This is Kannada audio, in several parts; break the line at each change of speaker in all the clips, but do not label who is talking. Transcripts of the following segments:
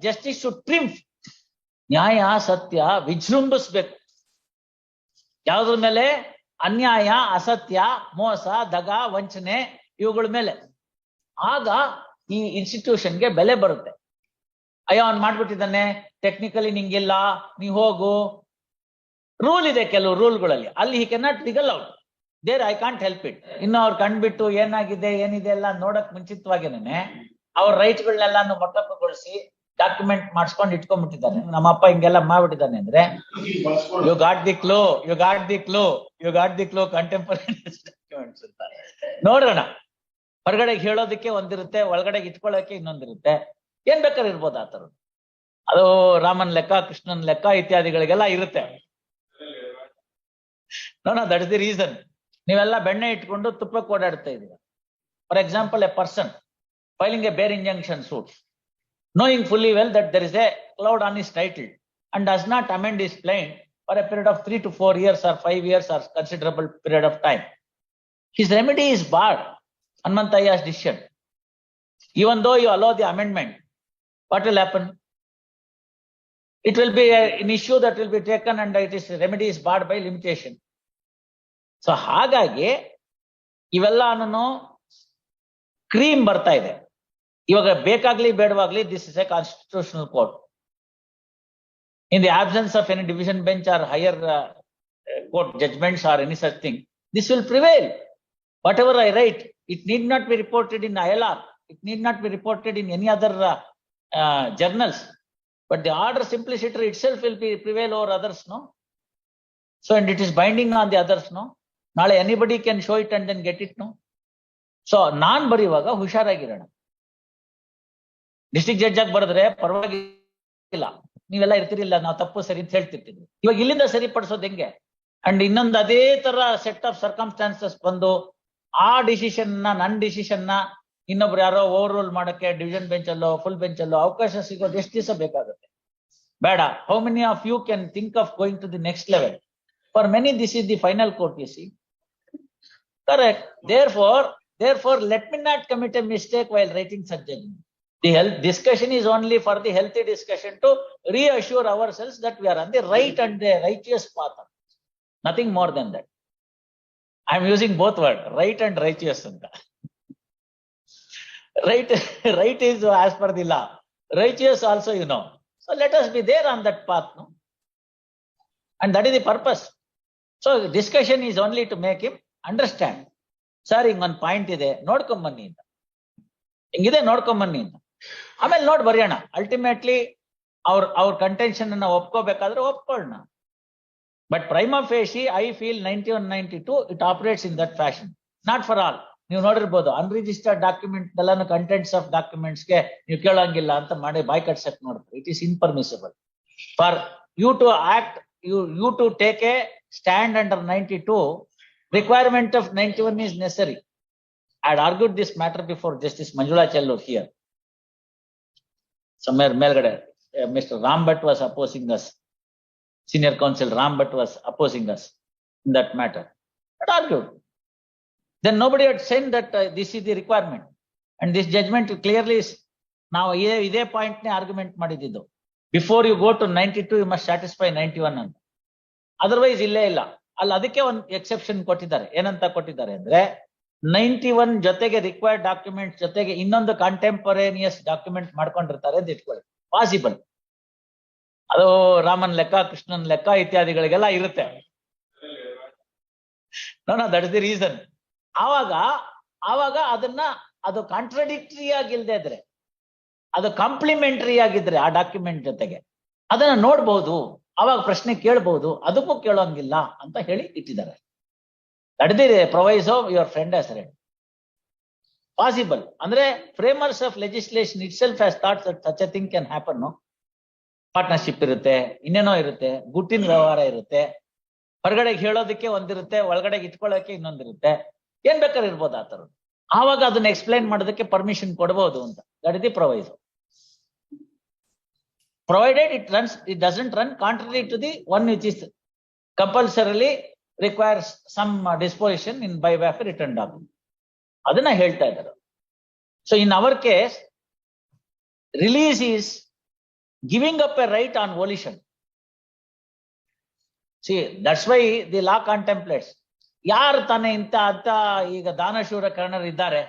justice should triumph. ನ್ಯಾಯ ಸತ್ಯ ವಿಜೃಂಭಿಸ್ಬೇಕು. ಯಾವುದ್ರ ಮೇಲೆ? ಅನ್ಯಾಯ, ಅಸತ್ಯ, ಮೋಸ, ದಗ, ವಂಚನೆ ಇವುಗಳ ಮೇಲೆ. ಆಗ ಈ ಇನ್ಸ್ಟಿಟ್ಯೂಷನ್ಗೆ ಬೆಲೆ ಬರುತ್ತೆ. ಅಯ್ಯೋ ಅವ್ನು ಮಾಡ್ಬಿಟ್ಟಿದ್ದಾನೆ, ಟೆಕ್ನಿಕಲಿ ನಿಂಗಿಲ್ಲ, ನೀ ಹೋಗು. ರೂಲ್ ಇದೆ, ಕೆಲವು ರೂಲ್ಗಳಲ್ಲಿ. ಅಲ್ಲಿ he cannot ಲಿಗಲ್ out there, I can't help it. ಇನ್ನು ಅವ್ರು ಕಂಡ್ಬಿಟ್ಟು ಏನಾಗಿದೆ ಏನಿದೆ ಎಲ್ಲ ನೋಡಕ್ ಮುಂಚಿತವಾಗಿನೇ ಅವ್ರ ರೈಟ್ಗಳನ್ನೆಲ್ಲಾನು ಮೊಟಕುಗೊಳಿಸಿ ಡಾಕ್ಯುಮೆಂಟ್ ಮಾಡಿಸ್ಕೊಂಡು ಇಟ್ಕೊಂಡ್ಬಿಟ್ಟಿದ್ದಾರೆ. ನಮ್ಮಪ್ಪ ಹಿಂಗೆಲ್ಲ ಮಾಡ್ಬಿಟ್ಟಿದ್ದಾನೆ ಅಂದ್ರೆ you got the clue, you got the clue, you got the clue, contemporary documents ಅಂತ. ನೋಡೋಣ, ಹೊರಗಡೆಗೆ ಹೇಳೋದಕ್ಕೆ ಒಂದಿರುತ್ತೆ, ಒಳಗಡೆಗೆ ಇಟ್ಕೊಳ್ಳೋಕೆ ಇನ್ನೊಂದಿರುತ್ತೆ. ಏನ್ ಬೇಕಾದ್ರೆ ಇರ್ಬೋದು ಆ ಥರದ್ದು. ಅದು ರಾಮನ್ ಲೆಕ್ಕ, ಕೃಷ್ಣನ್ ಲೆಕ್ಕ ಇತ್ಯಾದಿಗಳಿಗೆಲ್ಲ ಇರುತ್ತೆ. No, that is the reason. ನೀವೆಲ್ಲ ಬೆಣ್ಣೆ ಇಟ್ಕೊಂಡು ತುಪ್ಪಕ್ಕೆ ಓಡಾಡ್ತಾ ಇದೀರ. For example, a person filing a bare injunction suit, knowing fully well that there is a cloud on his title and does not amend his claim for a period of 3 to 4 years or 5 years or considerable period of time, his remedy is barred. Hanmantayya's decision. Even though you allow the amendment, what will happen? It will be an issue that will be taken and it is remedy is barred by limitation. So ಹಾಗಾಗಿ ಇವೆಲ್ಲನೂ ಕ್ರೀಮ್ ಬರ್ತಾ ಇದೆ. ಇವಾಗ ಬೇಕಾಗ್ಲಿ ಬೇಡವಾಗ್ಲಿ, this is a constitutional court. In the absence of any division bench or higher court judgments or any such thing, this will prevail. Whatever I write, it need not be reported in ILR, it need not be reported in any other journals, but the order simpliciter itself will be prevail over others, no? So, and it is binding on the others, no? Nale anybody can show it and then get it, no? So, ನಾನ್ ಬರೆಯುವಾಗ ಹುಷಾರಾಗಿರೋಣ. ಡಿಸ್ಟ್ರಿಕ್ಟ್ ಜಡ್ಜ್ ಆಗಿ ಬರೆದ್ರೆ ಪರವಾಗಿಲ್ಲ, ನೀವೆಲ್ಲ ಇರ್ತಿರಿಲ್ಲ, ನಾವು ತಪ್ಪು ಸರಿ ಅಂತ ಹೇಳ್ತಿರ್ತೀವಿ. ಇವಾಗ ಇಲ್ಲಿಂದ ಸರಿಪಡಿಸೋದು ಹೆಂಗೆ? ಅಂಡ್ ಇನ್ನೊಂದು ಅದೇ ತರ ಸೆಟ್ ಆಫ್ ಸರ್ಕಮ್ಸ್ಟಾನ್ಸಸ್ ಬಂದು ಆ ಡಿಸಿಷನ್ ನನ್ನ ಡಿಸಿಷನ್ ಇನ್ನೊಬ್ರು ಯಾರೋ ಓವರ್ ರೂಲ್ ಮಾಡಕ್ಕೆ ಡಿವಿಷನ್ ಬೆಂಚ್ ಅಲ್ಲೋ ಫುಲ್ ಬೆಂಚ್ ಅಲ್ಲೋ ಅವಕಾಶ ಸಿಗೋದು ಎಷ್ಟು ದಿವಸ ಬೇಕಾಗುತ್ತೆ? ಬೇಡ. How many of you can think of going to the next level? For many this is the final court, you see. Correct. Therefore, let me not commit a mistake while writing such judgment. The health discussion is only for the healthy discussion to reassure ourselves that we are on the right and the righteous path. Nothing more than that. I am using both words, right and righteous. Right is as per the law. Righteous also, you know. So let us be there on that path, no? And that is the purpose. So the discussion is only to make him understand. Sir, ಹಿಂಗೊಂದು ಪಾಯಿಂಟ್ ಇದೆ, ನೋಡ್ಕೊಂಬನ್ನಿ ಅಂತ. ಹಿಂಗಿದೆ, ನೋಡ್ಕೊಂಬನ್ನಿ ಅಂತ. ಆಮೇಲೆ ನೋಡ್ ಬರೆಯೋಣ. ಅಲ್ಟಿಮೇಟ್ಲಿ ಅವ್ರ ಕಂಟೆನ್ಷನ್ ಅನ್ನ ಒಪ್ಕೋಬೇಕಾದ್ರೆ ಒಪ್ಕೊಳ್ಳೋಣ. But prima facie I feel 91-92 it operates in that fashion. Not for all. ನೀವು ನೋಡಿರ್ಬೋದು, ಅನ್ರಿಜಿಸ್ಟರ್ಡ್ ಡಾಕ್ಯುಮೆಂಟ್ ಎಲ್ಲಾನು ಕಂಟೆಂಟ್ಸ್ ಆಫ್ ಡಾಕ್ಯುಮೆಂಟ್ಸ್ಗೆ ನೀವು ಕೇಳಂಗಿಲ್ಲ ಅಂತ ಮಾಡಿ ಬಾಯ್ ಕಟ್ಸಕ್ ನೋಡ್ತಾರೆ. It is impermissible for you to act, you to take a stand under 92. Requirement of 91 is necessary. I had argued this matter before Justice Manjula Chellur here. Somewhere Melgade, Mr. Ram Bhatt was opposing us. Senior counsel Ram Bhatt was opposing us in that matter. But argued. Then nobody had said that this is the requirement. And this judgment clearly is now ide point ne argument madididdu. Before you go to 92, you must satisfy 91 ಅಂತ. Otherwise ಇಲ್ಲೇ ಇಲ್ಲ. ಅಲ್ಲಿ ಅದಕ್ಕೆ ಒಂದು ಎಕ್ಸೆಪ್ಷನ್ ಕೊಟ್ಟಿದ್ದಾರೆ. ಏನಂತ ಕೊಟ್ಟಿದ್ದಾರೆ ಅಂದ್ರೆ 91 ಜೊತೆಗೆ ರಿಕ್ವೈರ್ಡ್ ಡಾಕ್ಯುಮೆಂಟ್ ಜೊತೆಗೆ ಇನ್ನೊಂದು ಕಂಟೆಂಪರೇನಿಯಸ್ ಡಾಕ್ಯುಮೆಂಟ್ ಮಾಡ್ಕೊಂಡಿರ್ತಾರೆ ಅಂತ ಇಟ್ಕೊಳ್ಳಿ. ಪಾಸಿಬಲ್. ಅದು ರಾಮನ್ ಲೆಕ್ಕ, ಕೃಷ್ಣನ್ ಲೆಕ್ಕ ಇತ್ಯಾದಿಗಳಿಗೆಲ್ಲ ಇರುತ್ತೆ. That is the reason. ಆವಾಗ ಅದನ್ನ ಅದು ಕಾಂಟ್ರಡಿಕ್ಟರಿ ಆಗಿಲ್ದೇ ಇದ್ರೆ, ಅದು ಕಾಂಪ್ಲಿಮೆಂಟರಿ ಆಗಿದ್ರೆ ಆ ಡಾಕ್ಯುಮೆಂಟ್ ಜೊತೆಗೆ ಅದನ್ನ ನೋಡ್ಬಹುದು, ಅವಾಗ ಪ್ರಶ್ನೆ ಕೇಳಬಹುದು. ಅದಕ್ಕೂ ಕೇಳೋಂಗಿಲ್ಲ ಅಂತ ಹೇಳಿ ಇಟ್ಟಿದ್ದಾರೆ. That is the proviso your friend has read. Possible ಅಂದ್ರೆ framers of legislation itself has thought that such a thing can happen. Partnership ಇರುತ್ತೆ, ಇನ್ನೇನೋ ಇರುತ್ತೆ, ಗುಟ್ಟಿನ ವ್ಯವಹಾರ ಇರುತ್ತೆ, ಹೊರಗಡೆಗೆ ಹೇಳೋದಕ್ಕೆ ಒಂದಿರುತ್ತೆ, ಒಳಗಡೆಗೆ ಇಟ್ಕೊಳ್ಳೋಕೆ ಇನ್ನೊಂದಿರುತ್ತೆ. ಏನ್ ಬೇಕಾದ್ರೆ ಇರ್ಬೋದು ಆ ಥರದ್ದು. ಆವಾಗ ಅದನ್ನ ಎಕ್ಸ್ಪ್ಲೈನ್ ಮಾಡೋದಕ್ಕೆ ಪರ್ಮಿಷನ್ ಕೊಡಬಹುದು ಅಂತ. That is the proviso. Provided it doesn't run contrary to the one which is compulsorily requires some disposition in by way of written document. ಅದನ್ನ ಹೇಳ್ತಾ ಇದ್ದಾರೆ. So in our case, release is giving up a right on volition. See, that's why the law contemplates. ಯಾರು ತಾನೇ ಅಂತ ಈಗ ದಾನಶೂರ ಕರ್ಣರು ಇದ್ದಾರೆ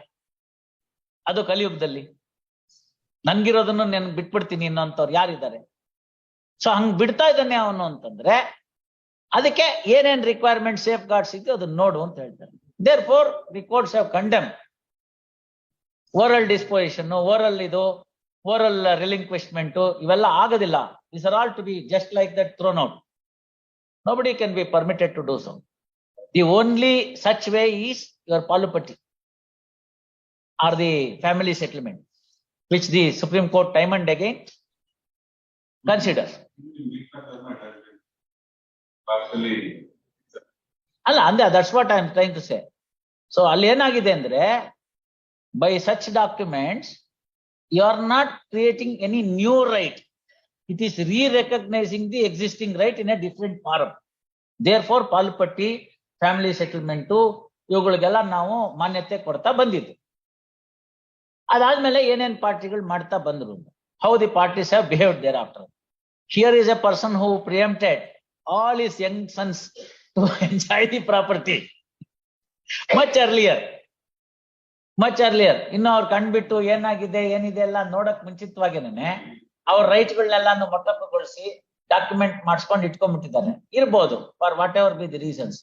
ಅದು ಕಲಿಯುಗದಲ್ಲಿ. ನನ್ಗಿರೋದನ್ನು ನಾನು ಬಿಟ್ಬಿಡ್ತೀನಿ ಇನ್ನೊಂತವ್ರು ಯಾರಿದ್ದಾರೆ? ಸೊ ಹಂಗ್ ಬಿಡ್ತಾ ಇದ್ದಾನೆ ಅವನು ಅಂತಂದ್ರೆ ಅದಕ್ಕೆ ಏನೇನ್ ರಿಕ್ವೈರ್ಮೆಂಟ್ ಸೇಫ್ ಗಾರ್ಡ್ಸ್ ಇದೆಯೋ ಅದನ್ನ ನೋಡು ಅಂತ ಹೇಳ್ತಾರೆ. Therefore the courts have condemn oral disposition, oral relinquishment ಇವೆಲ್ಲ ಆಗೋದಿಲ್ಲ. This are all to be just like that thrown out. Nobody can be permitted to do so. The only such way is your palupati or the family settlement, which the Supreme Court time and again considers. Alla, that's what I am trying to say. So, alli enagide andre, by such documents, you are not creating any new right. It is re-recognizing the existing right in a different form. Therefore, palupatti, family settlement, ಇವುಗಳಿಗೆಲ್ಲ ನಾವು ಮಾನ್ಯತೆ ಕೊಡ್ತಾ ಬಂದಿದ್ದು. ಅದಾದ್ಮೇಲೆ ಏನೇನ್ ಪಾರ್ಟಿಗಳು ಮಾಡ್ತಾ ಬಂದ್ರು, how the parties have behaved thereafter. Here is a person who preempted all his young sons to enjoy the property much earlier. ಇನ್ನು ಅವ್ರು ಕಂಡ್ಬಿಟ್ಟು ಏನಾಗಿದೆ ಏನಿದೆ ಎಲ್ಲ ನೋಡಕ್ ಮುಂಚಿತವಾಗೇನೆ ಅವ್ರ ರೈಟ್ಗಳನ್ನೆಲ್ಲಾನು ಮೊಟಕುಗೊಳಿಸಿ ಡಾಕ್ಯುಮೆಂಟ್ ಮಾಡಿಸ್ಕೊಂಡು ಇಟ್ಕೊಂಡ್ಬಿಟ್ಟಿದ್ದಾರೆ ಇರ್ಬೋದು, for whatever be the reasons.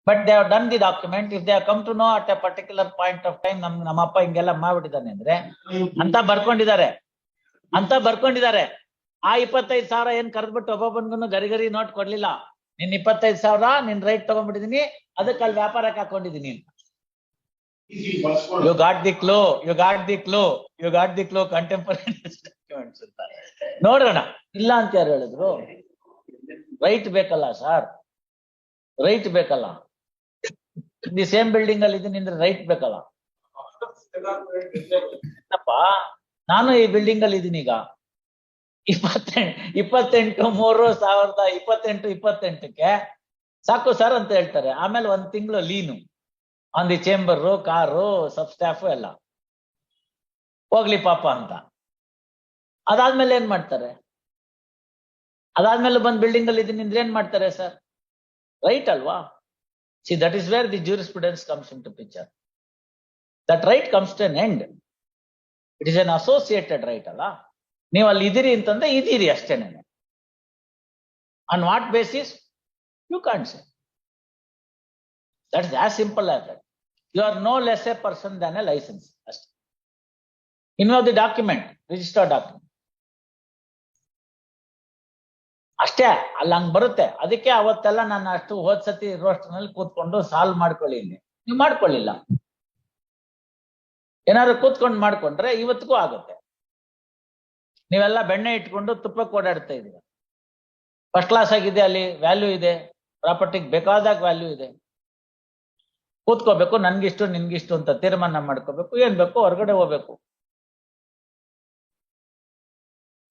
But they have done the document. If they have come to know at a particular point of time ನಮ್ಮಪ್ಪ ಹಿಂಗೆಲ್ಲ ಮಾಡ್ಬಿಟ್ಟಿದ್ದಾನೆ ಅಂದ್ರೆ ಅಂತ ಬರ್ಕೊಂಡಿದ್ದಾರೆ. ಆ 25,000 ಏನ್ ಕರೆದ್ಬಿಟ್ಟು ಒಬ್ಬೊಬ್ಬನ್ಗೂ ಗರಿ ನೋಟ್ ಕೊಡ್ಲಿಲ್ಲ. ನಿನ್ 25,000 ನಿನ್ ರೈಟ್ ತಗೊಂಡ್ಬಿಟ್ಟಿದೀನಿ, ಅದಕ್ಕೆ ಅಲ್ಲಿ ವ್ಯಾಪಾರಕ್ಕೆ ಹಾಕೊಂಡಿದೀನಿ ಅಂತ. You got the clue. Contemporaneous documents ಅಂತಾರೆ. ನೋಡೋಣ, ಇಲ್ಲ ಅಂತ ಯಾರು ಹೇಳಿದ್ರು? ರೈಟ್ ಬೇಕಲ್ಲ ಸರ್, ರೈಟ್ ಬೇಕಲ್ಲ. ದಿ ಸೇಮ್ ಬಿಲ್ಡಿಂಗ್ ಅಲ್ಲಿ ಇದೀನಿ ಅಂದ್ರೆ ರೈಟ್ ಬೇಕಲ್ಲ. ನಾನು ಈ ಬಿಲ್ಡಿಂಗ್ ಅಲ್ಲಿ ಇದೀನಿ ಈಗ 28/3/2028ಕ್ಕೆ ಸಾಕು ಸರ್ ಅಂತ ಹೇಳ್ತಾರೆ. ಆಮೇಲೆ 1 ತಿಂಗಳು lien on the chamber, car, sub staff ಎಲ್ಲ ಹೋಗ್ಲಿ ಪಾಪ ಅಂತ. ಅದಾದ್ಮೇಲೆ ಏನ್ ಮಾಡ್ತಾರೆ? ಅದಾದ್ಮೇಲೆ ಬಂದ್ ಬಿಲ್ಡಿಂಗ್ ಅಲ್ಲಿ ಇದೀನಿ ಅಂದ್ರೆ ಏನ್ ಮಾಡ್ತಾರೆ ಸರ್? ರೈಟ್ ಅಲ್ವಾ? C, that is where the jurisprudence comes into picture. That right comes to an end. It is an associated right ಅಲ್ಲ. ನೀವು ಅಲ್ಲಿ ಇದೀರಿ ಅಂತಂದ್ರೆ ಇದೀರಿ ಅಷ್ಟೇನೆ. On what basis? You can't say. That is as simple as that. You are no less a person than a license. Involve the document, registered document. ಅಷ್ಟೇ, ಅಲ್ಲಿ ಹಂಗ್ ಬರುತ್ತೆ. ಅದಕ್ಕೆ ಅವತ್ತೆಲ್ಲ ನಾನು ಅಷ್ಟು ಹೋದ್ಸತಿ ರೋಸ್ಟರ್ನಲ್ಲಿ ಕೂತ್ಕೊಂಡು ಸಾಲ್ವ್ ಮಾಡ್ಕೊಳ್ಳಿ. ನೀವು ಮಾಡ್ಕೊಳ್ಳಿಲ್ಲ, ಏನಾದ್ರು ಕೂತ್ಕೊಂಡು ಮಾಡ್ಕೊಂಡ್ರೆ ಇವತ್ತಿಗೂ ಆಗುತ್ತೆ. ನೀವೆಲ್ಲ ಬೆಣ್ಣೆ ಇಟ್ಕೊಂಡು ತುಪ್ಪಕ್ಕೆ ಓಡಾಡ್ತಾ ಇದೀರ. ಫಸ್ಟ್ ಕ್ಲಾಸ್ ಆಗಿದೆ, ಅಲ್ಲಿ ವ್ಯಾಲ್ಯೂ ಇದೆ, ಪ್ರಾಪರ್ಟಿಗೆ ಬೇಕಾದಾಗ ವ್ಯಾಲ್ಯೂ ಇದೆ. ಕೂತ್ಕೋಬೇಕು, ನನ್ಗಿಷ್ಟು ನಿನ್ಗಿಷ್ಟು ಅಂತ ತೀರ್ಮಾನ ಮಾಡ್ಕೋಬೇಕು, ಏನ್ ಬೇಕು ಹೊರಗಡೆ ಹೋಗ್ಬೇಕು.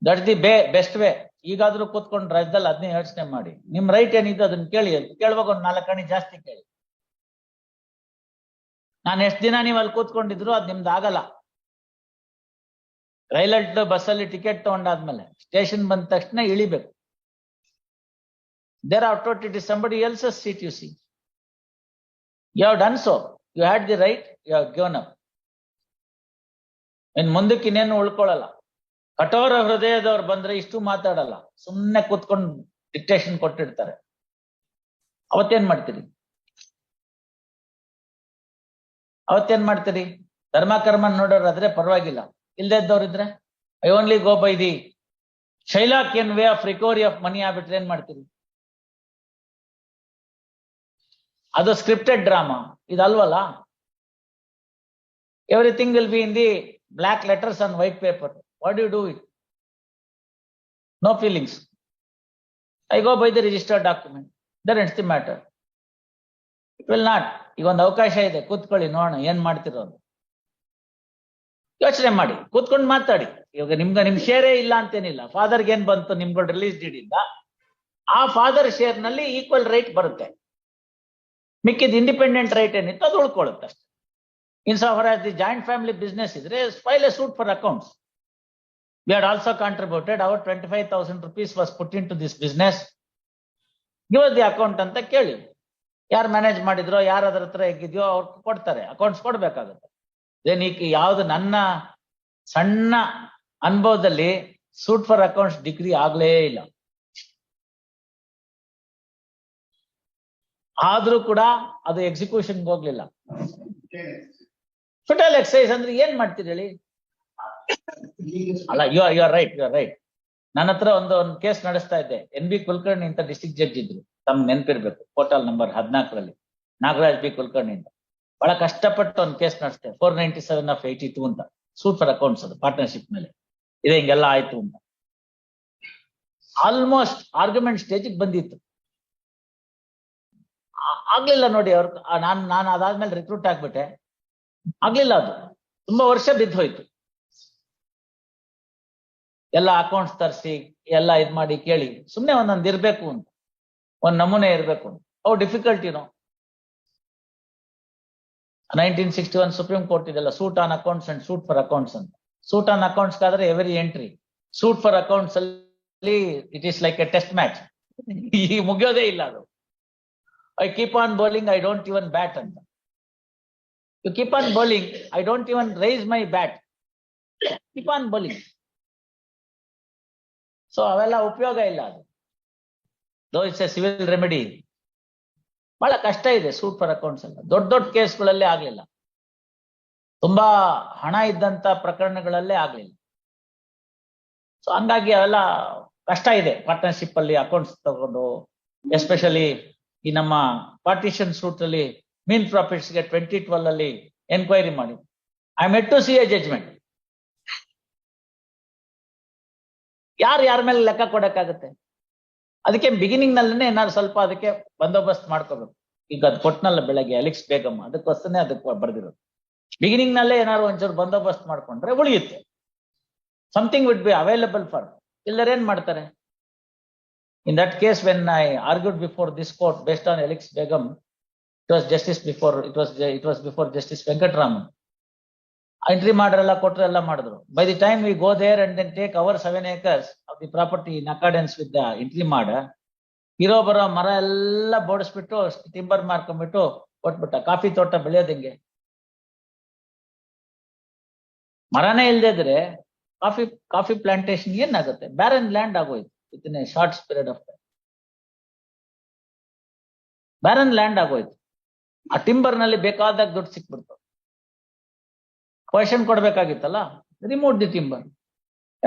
That the best way. ಈಗಾದ್ರೂ ಕೂತ್ಕೊಂಡು ರಾಜ್ಯದಲ್ಲಿ ಅದನ್ನೇ ಯೋಚನೆ ಮಾಡಿ. ನಿಮ್ ರೈಟ್ ಏನಿದೆ ಅದನ್ನ ಕೇಳಿ. ಕೇಳುವಾಗ ಒಂದು 4 ಅಣಿ ಜಾಸ್ತಿ ಕೇಳಿ. ನಾನು ಎಷ್ಟು ದಿನ ನೀವು ಅಲ್ಲಿ ಕೂತ್ಕೊಂಡಿದ್ರು ಅದ್ ನಿಮ್ದು ಆಗಲ್ಲ. ರೈಲಲ್ಲಿ ಬಸ್ಸಲ್ಲಿ ಟಿಕೆಟ್ ತಗೊಂಡಾದ್ಮೇಲೆ ಸ್ಟೇಷನ್ ಬಂದ ತಕ್ಷಣ ಇಳಿಬೇಕು. There out it is somebody else's seat. You see, you have done so. You had the right, you have given up. ಇನ್ ಮುಂದಕ್ಕೆ ಇನ್ನೇನು ಉಳ್ಕೊಳ್ಳಲ್ಲ. ಕಠೋರ ಹೃದಯದವ್ರು ಬಂದ್ರೆ ಇಷ್ಟು ಮಾತಾಡಲ್ಲ, ಸುಮ್ಮನೆ ಕೂತ್ಕೊಂಡು ಡಿಕ್ಟೇಷನ್ ಕೊಟ್ಟಿರ್ತಾರೆ. ಅವತ್ತೇನ್ ಮಾಡ್ತೀರಿ? ಧರ್ಮಕರ್ಮ ನೋಡೋರಾದ್ರೆ ಪರವಾಗಿಲ್ಲ, ಇಲ್ದೇ ಇದ್ದವ್ರಿದ್ರೆ I only go by the Shylockian way of recovery of money ಆಗ್ಬಿಟ್ರೆ ಏನ್ ಮಾಡ್ತೀರಿ? ಅದು ಸ್ಕ್ರಿಪ್ಟೆಡ್ ಡ್ರಾಮಾ, ಇದಲ್ವಲ್ಲ. Everything will be in the black letters on white paper. What you do it? No feelings. I go by the registered document. That it's the matter. It will not. ಈಗ ಒಂದು ಅವಕಾಶ ಇದೆ, ಕೂತ್ಕೊಳ್ಳಿ, ನೋಡೋಣ ಏನ್ ಮಾಡ್ತಿರೋದು. ಯೋಚನೆ ಮಾಡಿ, ಕೂತ್ಕೊಂಡು ಮಾತಾಡಿ. ಇವಾಗ ನಿಮ್ ಶೇರೇ ಇಲ್ಲ ಅಂತೇನಿಲ್ಲ. ಫಾದರ್ಗೆ ಏನ್ ಬಂತು ನಿಮ್ಗಳು ರಿಲೀಸ್ ಡೀಡ್ ಇಂದ? ಆ ಫಾದರ್ ಶೇರ್ ನಲ್ಲಿ ಈಕ್ವಲ್ ರೈಟ್ ಬರುತ್ತೆ. ಮಿಕ್ಕಿದ ಇಂಡಿಪೆಂಡೆಂಟ್ ರೈಟ್ ಏನಿತ್ತು ಅದು ಉಳ್ಕೊಳ್ಳುತ್ತೆ ಅಷ್ಟೇ. In so far as the joint family business ಇದ್ರೆ file a suit for accounts. We had also contributed. Our 25,000 rupees was put into this business. Give us the account ಅಂತ ಕೇಳಿ. ಯಾರು ಮ್ಯಾನೇಜ್ ಮಾಡಿದ್ರೋ, ಯಾರು ಅದ್ರ ಹತ್ರ ಹೇಗಿದ್ಯೋ ಅವ್ರು ಕೊಡ್ತಾರೆ, ಅಕೌಂಟ್ಸ್ ಕೊಡ್ಬೇಕಾಗುತ್ತೆ. ಯಾವ್ದು ನನ್ನ ಸಣ್ಣ ಅನುಭವದಲ್ಲಿ ಸೂಟ್ ಫಾರ್ ಅಕೌಂಟ್ಸ್ ಡಿಗ್ರಿ ಆಗ್ಲೇ ಇಲ್ಲ. ಆದ್ರೂ ಕೂಡ ಅದು ಎಕ್ಸಿಕ್ಯೂಷನ್ ಹೋಗ್ಲಿಲ್ಲ. ಫುಟಲ್ ಎಕ್ಸೈಸ್ ಅಂದ್ರೆ ಏನ್ ಮಾಡ್ತೀರಿ ಹೇಳಿ? ಅಲ್ಲ, ಯು ಆರ್ ರೈಟ್. ನನ್ನ ಹತ್ರ ಒಂದು ಕೇಸ್ ನಡೆಸ್ತಾ ಇದ್ದೆ. NB ಕುಲಕರ್ಣಿ ಅಂತ ಡಿಸ್ಟ್ರಿಕ್ಟ್ ಜಡ್ಜ್ ಇದ್ರು, ತಮ್ಗೆ ನೆನಪಿರ್ಬೇಕು. Portal number 14 Nagaraj B Kulkarni ಅಂತ ಬಹಳ ಕಷ್ಟಪಟ್ಟು ಒಂದು ಕೇಸ್ ನಡೆಸ್ತೆ. 497/82 ಅಂತ ಸೂಟ್ ಫಾರ್ ಅಕೌಂಟ್ಸ್, ಅದು ಪಾರ್ಟ್ನರ್ಶಿಪ್ ಮೇಲೆ ಇದೆ, ಹಿಂಗೆಲ್ಲ ಆಯ್ತು ಅಂತ. ಆಲ್ಮೋಸ್ಟ್ ಆರ್ಗ್ಯುಮೆಂಟ್ ಸ್ಟೇಜಿಗೆ ಬಂದಿತ್ತು, ಆಗ್ಲಿಲ್ಲ ನೋಡಿ. ಅವ್ರ ನಾನು ಅದಾದ್ಮೇಲೆ ರಿಕ್ರೂಟ್ ಆಗ್ಬಿಟ್ಟೆ, ಆಗ್ಲಿಲ್ಲ. ಅದು ತುಂಬಾ ವರ್ಷ ಬಿದ್ದು ಹೋಯ್ತು. ಎಲ್ಲ ಅಕೌಂಟ್ಸ್ ತರಿಸಿ ಎಲ್ಲ ಇದ್ ಮಾಡಿ ಕೇಳಿ, ಸುಮ್ನೆ ಒಂದೊಂದು ಇರ್ಬೇಕು ಅಂತ, ಒಂದ್ ನಮೂನೆ ಇರ್ಬೇಕು ಅಂತ. How difficult no. 1961 Supreme Court ಇದೆಲ್ಲ suit on accounts and suit for accounts ಅಂತ. ಸೂಟ್ ಆನ್ ಅಕೌಂಟ್ಸ್ ಆದ್ರೆ every entry, suit for accounts ಅಲ್ಲಿ it is like a test match. ಈ ಮುಗಿಯೋದೇ ಇಲ್ಲ ಅದು. I keep on bowling, I don't even bat ಅಂತ. You keep on bowling, I don't even raise my bat. Keep on bowling. So ಅವೆಲ್ಲ ಉಪಯೋಗ ಇಲ್ಲ ಅದು. Though it's a civil remedy, ಬಹಳ ಕಷ್ಟ ಇದೆ ಸೂಟ್ ಫಾರ್ ಅಕೌಂಟ್ಸ್ ಎಲ್ಲ. ದೊಡ್ಡ ಕೇಸ್ಗಳಲ್ಲೇ ಆಗ್ಲಿಲ್ಲ, ತುಂಬಾ ಹಣ ಇದ್ದಂತ ಪ್ರಕರಣಗಳಲ್ಲೇ ಆಗ್ಲಿಲ್ಲ. ಸೊ ಹಂಗಾಗಿ ಅವೆಲ್ಲ ಕಷ್ಟ ಇದೆ. ಪಾರ್ಟ್ನರ್ಶಿಪ್ ಅಲ್ಲಿ ಅಕೌಂಟ್ಸ್ ತಗೊಂಡು, ಎಸ್ಪೆಷಲಿ ಈ ನಮ್ಮ ಪಾರ್ಟಿಷನ್ ಸೂಟ್ ಅಲ್ಲಿ ಮೀನ್ ಪ್ರಾಫಿಟ್ಸ್ ಗೆ 2012 ಅಲ್ಲಿ ಎನ್ಕ್ವೈರಿ ಮಾಡಿ, I am yet to see a judgement. ಯಾರ ಮೇಲೆ ಲೆಕ್ಕ ಕೊಡಕ್ಕಾಗತ್ತೆ? ಅದಕ್ಕೆ ಬಿಗಿನಿಂಗ್ ನಲ್ಲೇ ಏನಾದ್ರು ಸ್ವಲ್ಪ ಅದಕ್ಕೆ ಬಂದೋಬಸ್ತ್ ಮಾಡ್ಕೋಬೇಕು. ಈಗ ಅದು ಕೊಟ್ಟನಲ್ಲ ಬೆಳಗ್ಗೆ ಅಲೆಕ್ಸ್ ಬೇಗಮ್, ಅದಕ್ಕೋಸ್ಕರನೇ ಅದಕ್ಕೆ ಬರ್ದಿರೋದು. ಬಿಗಿನಿಂಗ್ ನಲ್ಲೇ ಏನಾದ್ರು ಒಂಚೂರು ಬಂದೋಬಸ್ತ್ ಮಾಡ್ಕೊಂಡ್ರೆ ಉಳಿಯುತ್ತೆ. Something would be available for. ಎಲ್ಲರೇನ್ ಮಾಡ್ತಾರೆ? In that case, when I argued before this court based on Alex Begum, it was before Justice Venkatraman. Entry ಮಾಡಿರಲ್ಲ, ಕೊಟ್ಟರೆಲ್ಲ ಮಾಡಿದ್ರು. By the time we go there and then take our 7 acres of the property in accordance with the entry matter, ಇರೋ ಬರೋ ಮರ ಎಲ್ಲ ಬೋಡಿಸ್ಬಿಟ್ಟು ಟಿಂಬರ್ ಮಾರ್ಕೊಂಡ್ಬಿಟ್ಟು ಕೊಟ್ಬಿಟ್ಟ. ಕಾಫಿ ತೋಟ ಬೆಳೆಯೋದಂಗೆ? ಮರನೇ ಇಲ್ದಿದ್ರೆ ಕಾಫಿ ಪ್ಲಾಂಟೇಶನ್ ಏನಾಗುತ್ತೆ? ಬ್ಯಾರನ್ ಲ್ಯಾಂಡ್ ಆಗೋಯ್ತು within a short period of time. Barren land ಆಗೋಯ್ತು. ಆ ಟಿಂಬರ್ ನಲ್ಲಿ ಬೇಕಾದಾಗ ದುಡ್ಡು ಸಿಕ್ಬಿಡ್ತು. ಕ್ವಶನ್ ಕೊಡ್ಬೇಕಾಗಿತ್ತಲ್ಲ, ರಿಮೂವ್ ದಿ ಟಿಂಬರ್.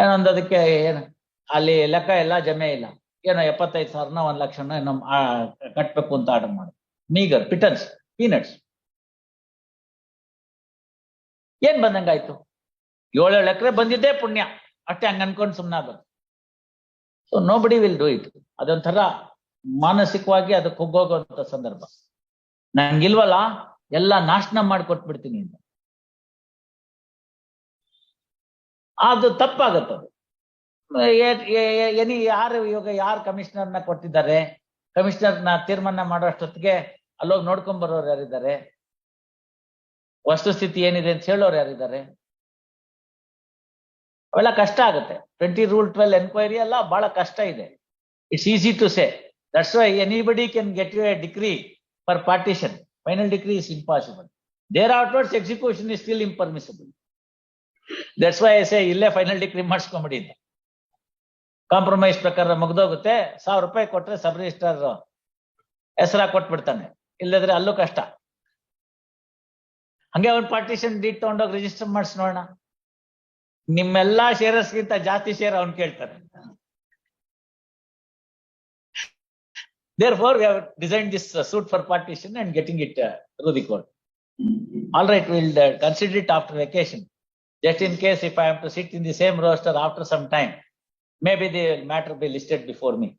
ಏನೊಂದು ಅದಕ್ಕೆ ಏನು ಅಲ್ಲಿ ಲೆಕ್ಕ ಇಲ್ಲ, ಜಮೆ ಇಲ್ಲ, ಏನೋ 75,000 1 ಲಕ್ಷ ಏನೋ ಕಟ್ಬೇಕು ಅಂತ ಆರ್ಡರ್ ಮಾಡಿ. Meagre pittance, peanuts. ಏನ್ ಬಂದಂಗಾಯ್ತು? 7 ಎಕರೆ ಬಂದಿದ್ದೇ ಪುಣ್ಯ ಅಷ್ಟೇ, ಹಂಗ ಅನ್ಕೊಂಡು ಸುಮ್ನೆ ಆಗೋದು. So nobody will do it. ಅದೊಂಥರ ಮಾನಸಿಕವಾಗಿ ಅದಕ್ಕೆ ಹೋಗೋಗುವಂತ ಸಂದರ್ಭ. ನಂಗಿಲ್ವಲ್ಲ, ಎಲ್ಲ ನಾಶನ ಮಾಡಿಕೊಟ್ಬಿಡ್ತೀನಿ ಅಂತ. ಅದು ತಪ್ಪಾಗತ್ತದು. ಯಾರು ಕಮಿಷನರ್ನ ಕೊಟ್ಟಿದ್ದಾರೆ, ಕಮಿಷನರ್ನ ತೀರ್ಮಾನ ಮಾಡೋಷ್ಟೊತ್ತಿಗೆ ಅಲ್ಲೋಗಿ ನೋಡ್ಕೊಂಡ್ ಬರೋರು ಯಾರಿದ್ದಾರೆ, ವಸ್ತುಸ್ಥಿತಿ ಏನಿದೆ ಅಂತ ಹೇಳೋರು ಯಾರಿದ್ದಾರೆ? ಅವೆಲ್ಲ ಕಷ್ಟ ಆಗುತ್ತೆ. 20 Rule 12 ಎನ್ಕ್ವೈರಿ ಎಲ್ಲ ಬಹಳ ಕಷ್ಟ ಇದೆ. It's easy to say. That's why anybody can get you a degree for partition. Final degree is impossible. There afterwards execution is still impermissible. That's why I say ಇಲ್ಲೇ ಫೈನಲ್ ಡಿಗ್ರಿ ಮಾಡಿಸ್ಕೊಂಬಿಡಿ ಅಂತ. ಕಾಂಪ್ರಮೈಸ್ ಪ್ರಕಾರ ಮುಗ್ದೋಗುತ್ತೆ. 1,000 ರೂಪಾಯಿ ಕೊಟ್ರೆ ಸಬ್ ರಿಜಿಸ್ಟ್ರಾರ್ ಹೆಸರ ಕೊಟ್ಬಿಡ್ತಾನೆ, ಇಲ್ಲದ್ರೆ ಅಲ್ಲೂ ಕಷ್ಟ. ಹಂಗೆ ಅವ್ನು ಪಾರ್ಟಿಷನ್ ಡೀಡ್ ತಗೊಂಡೋಗಿ ರಿಜಿಸ್ಟರ್ ಮಾಡಿಸ್ ನೋಡೋಣ, ನಿಮ್ಮೆಲ್ಲಾ ಶೇರಸ್ಗಿಂತ ಜಾಸ್ತಿ ಶೇರ್ ಅವ್ನು ಕೇಳ್ತಾರೆ. Therefore, we have designed this suit for partition and getting it through the court. All right, we'll consider it after vacation. Just in case if I am to sit in the same roster after some time, maybe the matter be listed before me.